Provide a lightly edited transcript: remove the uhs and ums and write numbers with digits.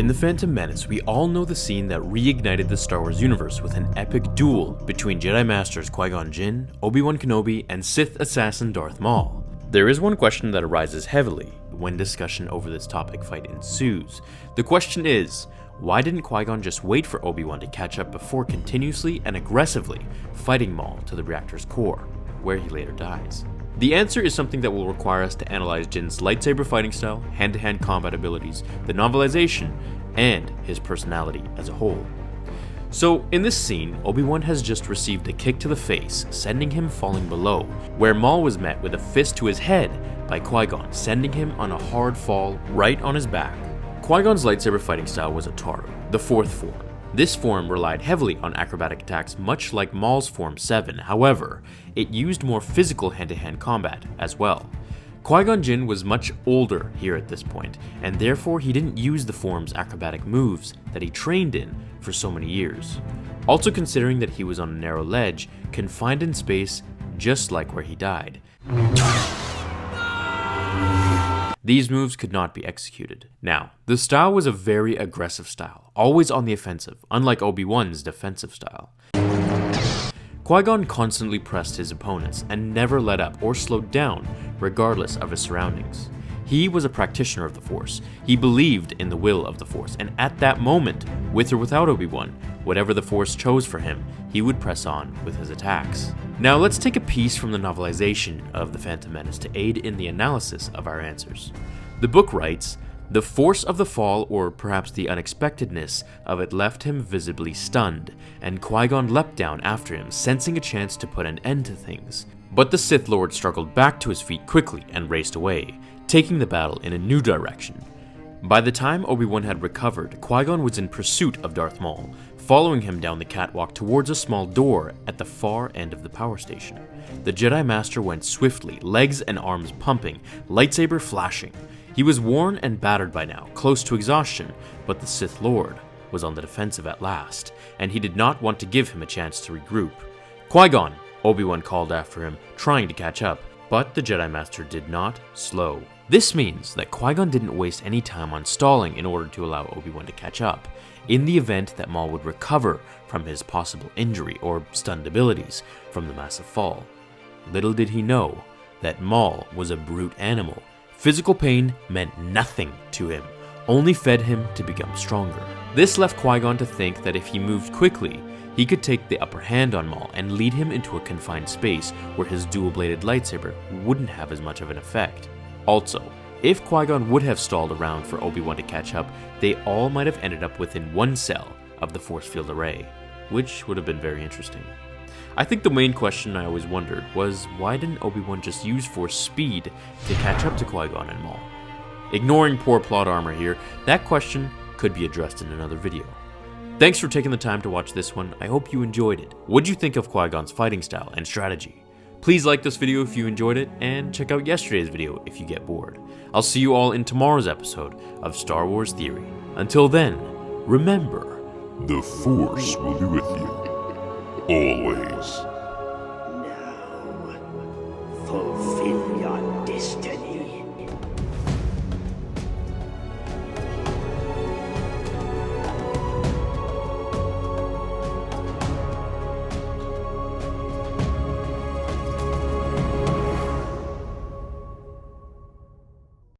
In The Phantom Menace, we all know the scene that reignited the Star Wars universe with an epic duel between Jedi Masters Qui-Gon Jinn, Obi Wan Kenobi, and Sith assassin Darth Maul. There is one question that arises heavily when discussion over this topic fight ensues. The question is, why didn't Qui-Gon just wait for Obi Wan to catch up before continuously and aggressively fighting Maul to the reactor's core, where he later dies? The answer is something that will require us to analyze Jinn's lightsaber fighting style, hand-to-hand combat abilities, the novelization, and his personality as a whole. So, in this scene, Obi-Wan has just received a kick to the face, sending him falling below, where Maul was met with a fist to his head by Qui-Gon, sending him on a hard fall right on his back. Qui-Gon's lightsaber fighting style was Ataru, the fourth form. This form relied heavily on acrobatic attacks, much like Maul's Form 7, however, it used more physical hand-to-hand combat as well. Qui-Gon Jinn was much older here at this point, and therefore he didn't use the form's acrobatic moves that he trained in for so many years. Also considering that he was on a narrow ledge, confined in space, just like where he died. These moves could not be executed. Now, the style was a very aggressive style, always on the offensive, unlike Obi-Wan's defensive style. Qui-Gon constantly pressed his opponents and never let up or slowed down, regardless of his surroundings. He was a practitioner of the Force. He believed in the will of the Force, and at that moment, with or without Obi-Wan, whatever the Force chose for him, he would press on with his attacks. Now let's take a piece from the novelization of The Phantom Menace to aid in the analysis of our answers. The book writes, "The force of the fall, or perhaps the unexpectedness of it, left him visibly stunned, and Qui-Gon leapt down after him, sensing a chance to put an end to things. But the Sith Lord struggled back to his feet quickly and raced away, taking the battle in a new direction. By the time Obi-Wan had recovered, Qui-Gon was in pursuit of Darth Maul, following him down the catwalk towards a small door at the far end of the power station. The Jedi Master went swiftly, legs and arms pumping, lightsaber flashing. He was worn and battered by now, close to exhaustion, but the Sith Lord was on the defensive at last, and he did not want to give him a chance to regroup. Qui-Gon, Obi-Wan called after him, trying to catch up, but the Jedi Master did not slow. This means that Qui-Gon didn't waste any time on stalling in order to allow Obi-Wan to catch up, in the event that Maul would recover from his possible injury or stunned abilities from the massive fall. Little did he know that Maul was a brute animal. Physical pain meant nothing to him, only fed him to become stronger. This left Qui-Gon to think that if he moved quickly, he could take the upper hand on Maul and lead him into a confined space where his dual-bladed lightsaber wouldn't have as much of an effect. Also, if Qui-Gon would have stalled around for Obi-Wan to catch up, they all might have ended up within one cell of the force field array, which would have been very interesting. I think the main question I always wondered was, why didn't Obi-Wan just use Force speed to catch up to Qui-Gon and Maul? Ignoring poor plot armor here, that question could be addressed in another video. Thanks for taking the time to watch this one. I hope you enjoyed it. What'd you think of Qui-Gon's fighting style and strategy? Please like this video if you enjoyed it, and check out yesterday's video if you get bored. I'll see you all in tomorrow's episode of Star Wars Theory. Until then, remember, the Force will be with you, always.